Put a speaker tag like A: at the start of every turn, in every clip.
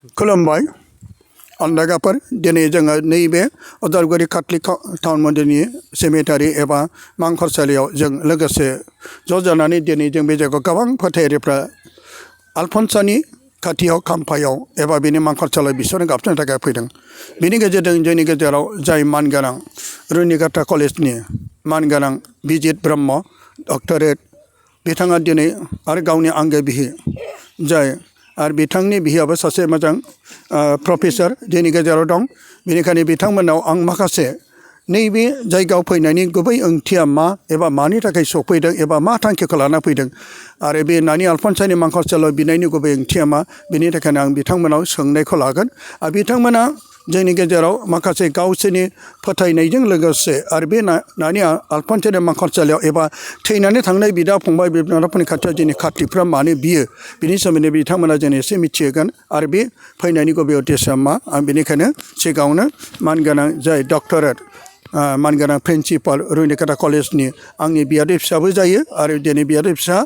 A: खुलुमबाय अन्दागाफोर दिनै जोङो नैबे उदालगुरि काटलिक टाउन मन्दिरनि सेमेटारि एबा मांखरसालियाव जों लोगोसे ज' जानानै दिनै जों बे जायगायाव गोबां फोथायारिफ्रा आलफनसानि खाथियाव खाम्फायाव एबा बिनि मांखरसालियाव बिसोरनो गाबज्रिनो थाखाय फैदों। बिनि गेजेरजों जोंनि गेजेराव जाय मानगोनां रुनिकाटा कलेजनि मानगोनां बिजित ब्रह्म डक्टरेट बिथाङा दिनै आरो गावनि आंगो बिहि जाय आरो बिथांनि बिहियाबो सासे मोजां प्रफेसर जोंनि गेजेराव दं। बेनिखायनो बिथांमोनाव आं माखासे नैबे जायगायाव फैनायनि गुबै ओंथिया मा एबा मानि थाखाय सफैदों एबा मा थांखिखौ लाना फैदों आरो बे नानि आलफनसानि मांखरसालियाव बिनायनि गुबै ओंथिया मा बेनि थाखायनो आं बिथांमोनाव सोंनायखौ लागोन। आरो बिथांमोना जोंनि गेजेराव माखासे गावसोरनि फोथायनायजों लोगोसे आरो बे नानि आलफनसानि मांखरसालियाव एबा थैनानै थांनाय बिदा फंबाय बिनानावफोरनि खाथियाव जोंनि खाथिफ्रा मानो बियो बिनि सोमोन्दै बिथांमोना जों एसे मिथिहोगोन आरो बे फैनायनि गुबै उद्देश्यआ मा आं बेनिखायनो सिगाङावनो मानगोनां जाय डक्टरेट मानगोनां प्रिन्सिपाल रुनिकाटा कलेजनि आंनि बियादै फिसाबो जायो आरो दिनै बियादै फिसा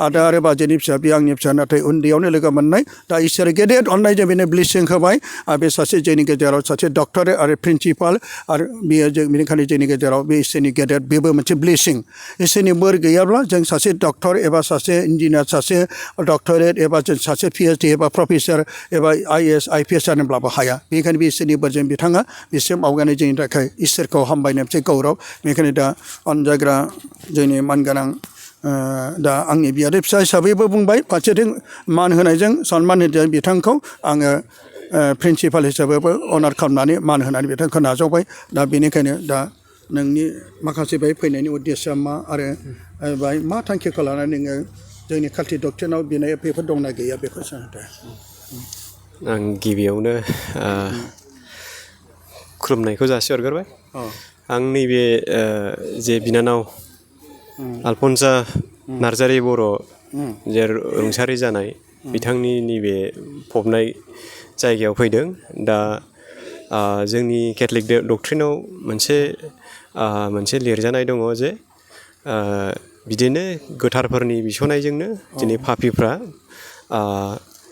A: आदा आरो बाजैनि फिसा बे आंनि फिसा नाथाय उन्दैयावनो लोगो मोननाय दा इसोर गेदेर अननायजों बेनो ब्लेसिं होबाय आरो बे सासे जोंनि गेजेराव सासे डक्टरेट आरो प्रिन्सिपाल आरो बेयो जों बेनिखायनो जोंनि गेजेराव बे इसोरनि गेदेर बेबो मोनसे ब्लेसिं। इसोरनि बोर गैयाब्ला जों सासे डक्टर एबा सासे इन्जिनियार सासे डक्टरेट एबा जों सासे पिएइचडि एबा प्रफेसर एबा आइएएस आइपिएस जानोब्लाबो हाया। बेनिखायनो बे इसोरनि बोरजों बिथाङा बिसिम आवगायनाय जोंनि थाखाय इसोरखौ हामबायनाय मोनसे गौरब। बेनिखायनो दा अनजायग्रा जोंनि मानगोनां दा आंनि बियादै फिसा हिसाबैबो बुंबाय फारसेथिं मान होनायजों सनमान होनायजों बिथांखौ आङो प्रिन्सिपाल हिसाबैबो अनार खालामनानै मान होनानै बिथांखौ नाजावबाय। दा बेनिखायनो दा नोंनि माखासे बेहाय फैनायनि उद्देश्यआ मा आरो बेहाय मा थांखिखौ लानानै नोङो जोंनि काल्टिक डक्ट्रिनाव बिनाय बेफोर दंना गैया बेखौ सोंदो।
B: आं गिबियावनो खुलुमनायखौ जासिहरग्रोबाय। आं नैबे जे बिनानाव आलफनसा नार्जारि बर' जे रुंसारि जानाय बिथांनि नैबे फबनाय जायगायाव फैदों। दा जोंनि केथलिक डक्ट्रिनाव मोनसे लिरजानाय दङ जे बिदिनो गोथारफोरनि बिसनायजोंनो दिनै पापिफ्रा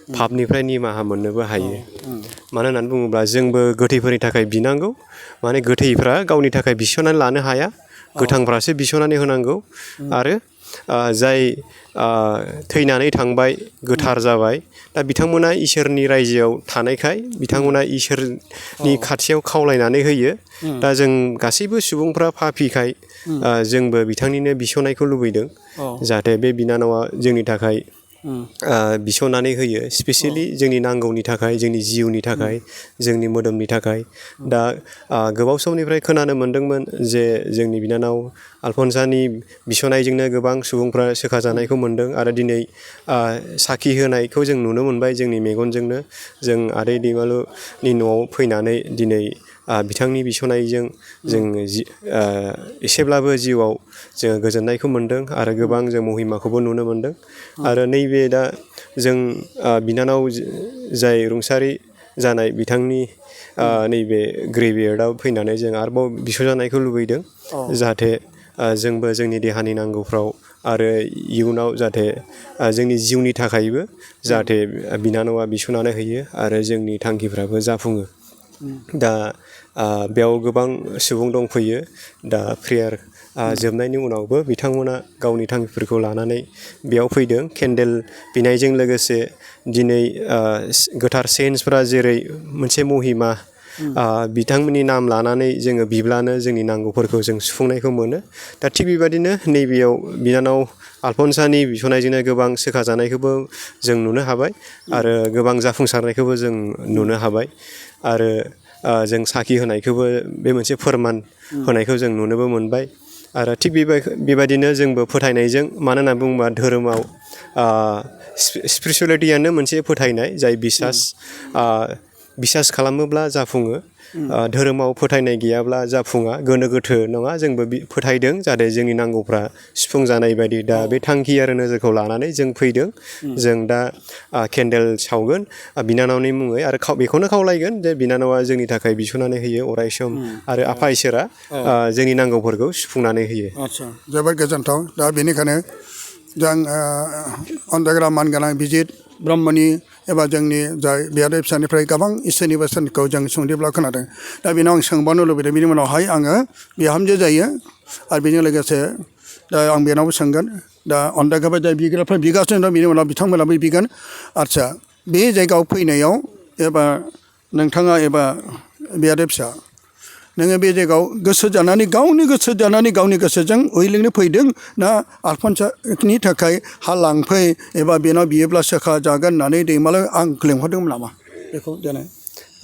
B: पापनिफ्राय निमाहा मोननोबो हायो। मानो होननानै बुङोब्ला जोंबो गोथैफोरनि थाखाय बिनांगौ। माने गोथैफ्रा गावनि थाखाय बिसनानै लानो हाया, गोथांफ्रासो बिसनानै होनांगौ। आरो जाय थैनानै थांबाय गोथार जाबाय दा बिथांमोना इसोरनि रायजोआव थानायखाय बिथांमोना इसोरनि खाथियाव खावलायनानै होयो। दा जों गासैबो सुबुंफ्रा पापिखाय जोंबो बिथांनिनो बिसनायखौ लुबैदों जाहाथे बे बिनानावा जोंनि थाखाय बिसनानै होयो। स्पेसियेलि जोंनि नांगौनि थाखाय, जोंनि जिउनि थाखाय, जोंनि मोदोमनि थाखाय। दा गोबाव समनिफ्राय खोनानो मोन्दोंमोन जे जोंनि बिनानाव आलफनसानि बिसनायजोंनो गोबां सुबुंफ्रा सोखाजानायखौ मोन्दों आरो दिनै साखि होनायखौ जों नुनो मोनबाय जोंनि मेगनजोंनो। जों आदै दैमालुनि न'आव फैनानै दिनै बिथांनि बिसनायजों जों एसेब्लाबो जिउआव जोङो गोजोननायखौ मोन्दों आरो गोबां जों महिमाखौबो नुनो मोन्दों। आरो नैबे दा जों बिनानाव जाय रुंसारि जानाय बिथांनि नैबे ग्रेभयार्डआव फैनानै जों आरोबाव बिस'जानायखौ लुबैदों जाहाथे जोंबो जोंनि देहानि नांगौफ्राव आरो इयुनाव जाहाथे जोंनि जिउनि थाखायबो जाहाथे बिनानावा बिस'नानै होयो आरो जोंनि थांखिफ्राबो जाफुङो। दा बेयाव गोबां सुबुं दंफैयो। दा प्रेयार जोबनायनि उनावबो बिथांमोना गावनि थांखिफोरखौ लानानै बेयाव फैदों। केन्डेल बिनायजों लोगोसे दिनै गोथार सेन्सफ्रा जेरै मोनसे महिमा बिथांमोननि नाम लानानै जोङो बिब्लानो जोंनि नांगौफोरखौ जों सुफुंनायखौ मोनो। दा थिग बेबायदिनो नैबेयाव बिनानाव आलफनसानि बिसनायजोंनो गोबां सोखाजानायखौबो जों नुनो हाबाय आरो गोबां जाफुंसारनायखौबो जों नुनो हाबाय आरो जों साखि होनायखौबो बे मोनसे फोरमान होनायखौ जों नुनोबो मोनबाय। आरो थिग बेबायदिनो जोंबो फोथायनायजों, मानो होनना बुङोबा धोरोमाव स्पिरिचुवेलिटियानो मोनसे फोथायनाय जाय बिसास खालामोब्ला जाफुङो। धोरोमाव फोथायनाय गैयाब्ला जाफुङा, गोनो गोथो नङा। जोंबो फोथायदों जाहाथे जोंनि नांगौफ्रा सुफुंजानाय बायदि। दा बे थांखि आरो नोजोरखौ लानानै जों फैदों। जों दा केन्डेल सावगोन बिनानावनि मुङै आरो बेखौनो खावलायगोन जे बिनानावा जोंनि थाखाय बिस'नानै होयो अराय सम आरो आफा इसोरा जोंनि नांगौफोरखौ सुफुंनानै होयो।
A: आदसा जोबोद गोजोन्थाव। दा बेनिखायनो जों अनजायग्रा मानगोनां बिजित ब्रह्मनि एबा जोंनि जाय बियादै फिसानिफ्राय गोबां इसोरनि बोसोनखौ जों सुंदोब्ला खोनादों दा बेनाव आं सोंबावनो लुबैदों बिनि उनावहाय आङो बिहामजो जायो आरो बेजों लोगोसे दा आं बेनावबो सोंगोन दा अनदायखाबाय जाय बिग्राफ्रा बिगासिनो दं बिनि उनाव बिथांमोनाबो बिगोन आदसा बे जायगायाव फैनायाव एबा नोंथाङा एबा बियादै फिसा नोङो बे जायगायाव गोसो जानानै गावनि गोसोजों उइलिंनो फैदों ना आलफनसानि थाखाय हा लांफै एबा बेनाव बियोब्ला सोखा जागोन होननानै दैमालु आं लेंहरदोंमोन नामा बेखौ देनाय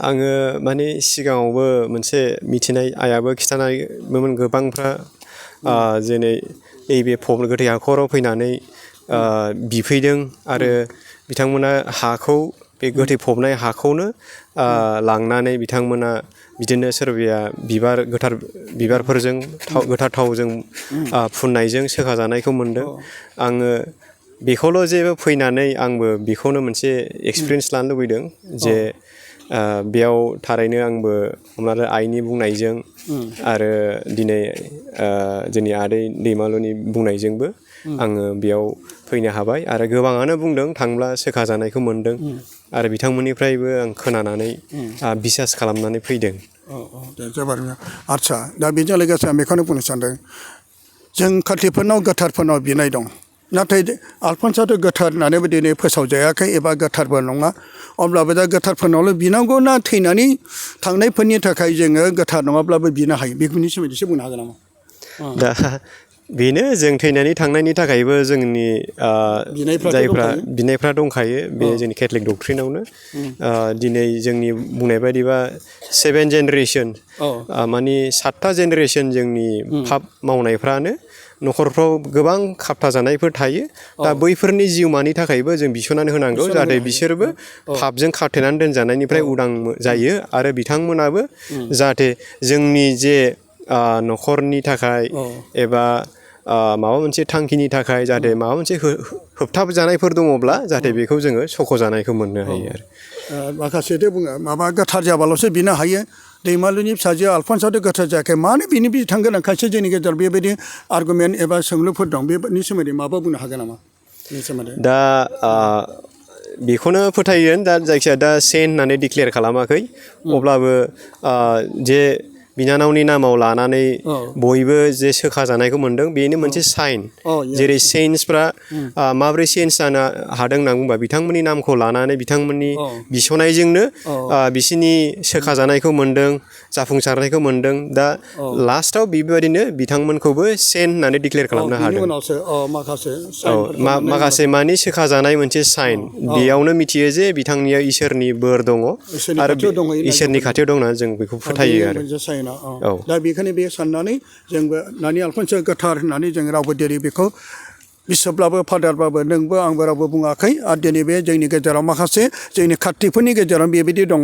B: आङो माने सिगाङावबो मोनसे मिथिनाय आइयाबो खिन्थानायमोन गोबांफ्रा जेनै नैबे गोथै हाखराव फैनानै बिफैदों आरो बिथांमोना हाखौ बे गोथै फबनाय हाखौनो लांनानै बिथांमोना बिदिनो सोरबाया गोथार बिबारफोरजों गोथार थावजों फुननायजों सोखा जानायखौ मोन्दों आङो बेखौल' जेबो फैनानै आंबो बेखौनो मोनसे एक्सपिरियेन्स लानो लुबैदों जे बेयाव थारैनो आंबो हमनानै आइनि बुंनायजों आरो दिनै जोंनि आदै दैमालुनि बुंनायजोंबो आङो बेयाव फैनो हाबाय आरो गोबाङानो बुंदों थांब्ला सोखा जानायखौ मोन्दों आरो बिथांमोननिफ्रायबो आं खोनानानै बिसास खालामनानै फैदों
A: जोबोर आदसा दा बेजों लोगोसे आं बेखौनो बुंनो सानदों जों खाथिफोरनाव गोथारफोरनाव बिनाय दं नाथाय आलफनसाथ' गोथार होननानैबो दिनै फोसावजायाखै एबा गोथारबो नङा अब्लाबो दा गोथारफोरनावल' बिनांगौ ना थैनानै थांनायफोरनि थाखाय जोङो गोथार नङाब्लाबो बिनो हायो बेफोरनि सोमोन्दै एसे बुंनो हागोन नामा
B: दा बेनो जों थैनानै थांनायनि थाखायबो जोंनि जायफ्रा बिनायफ्रा दंखायो बे जोंनि केथलिक डक्ट्रिनावनो दिनै जोंनि बुंनाय बायदिबा 7 जेनेरेसन माने 7था जेनेरेसन जोंनि पाप मावनायफ्रानो न'खरफ्राव गोबां खाबथा जानायफोर थायो दा बैफोरनि जिउमानि थाखायबो जों बिसनानै होनांगौ जाहाथे बिसोरबो पापजों खाथेनानै दोनजानायनिफ्राय उदां जायो आरो बिथांमोनाबो जाहाथे जोंनि जे न'खरनि थाखाय एबा माबा मोनसे थांखिनि थाखाय जाहाथे माबा मोनसे होबथाब जानायफोर दङब्ला जाहाथे बेखौ जोङो सख' जानायखौ मोननो हायो आरो
A: माखासेथ' बुङो माबा गोथार जाबाल'सो बिनो हायो दैमालुनि फिसाजो आलफनसाथ' गोथार जायाखै मानो बिनि थांगोन ओंखायसो जोंनि गेजेराव बेबायदि आर्गुमेन्ट एबा सोंलुफोर दं बेनि सोमोन्दै माबा बुंनो हागोन नामा बेनि सोमोन्दै
B: दा बेखौनो फोथायगोन दा जायखिया दा सेन होननानै डिक्लेयार खालामाखै अब्लाबो जे बिनानावनि नामाव लानानै बयबो जे सोखा जानायखौ मोन्दों बेनो मोनसे साइन जेरै सेन्सफ्रा माब्रै चेन्ज जानो हादों होनना बुंबा बिथांमोननि नामखौ लानानै बिथांमोननि बिसनायजोंनो बिसिनि सोखा जानायखौ मोन्दों जाफुंसारनायखौ मोन्दों दा लास्टआव बेबायदिनो बिथांमोनखौबो सेन होननानै डिक्लेयार खालामनो हादों माखासे मानि सोखा जानाय मोनसे साइन बेयावनो मिथियो जे बिथांनिया इसोरनि बोर दङ आरो इसोरनि खाथियाव दं होननानै जों बेखौ फोथायो आरो
A: दा बेखायनो बे साननानै जोंबो नानि आलफनसा गोथार होननानै जों रावबो दिनै बेखौ बिसोब्लाबो फादारबाबो नोंबो आंबो रावबो बुङाखै आरो दिनै बे जोंनि गेजेराव माखासे जोंनि खाथिफोरनि गेजेराव बेबायदि दङ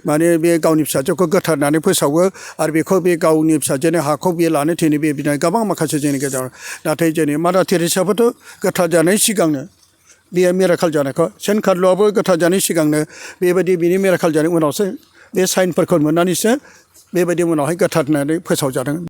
A: माने बे गावनि फिसाजोखौ गोथार होननानै फोसावो आरो बेखौ बे गावनि फिसाजोनि हाखौ बे लानो थैनो बे बिनाय गोबां माखासे जोंनि गेजेराव नाथाय जोंनि मादार टेरेसाबोथ' गोथार जानायनि सिगांनो बेयो मिराकेल जानायखौ सेन्ट कार्ल'आबो गोथार जानायनि सिगांनो बेबायदि बिनि मिराकेल जानायनि उनावसो बे साइनफोरखौ मोननानैसो बेबायदि उनावहाय गोथार होननानै फोसावजादों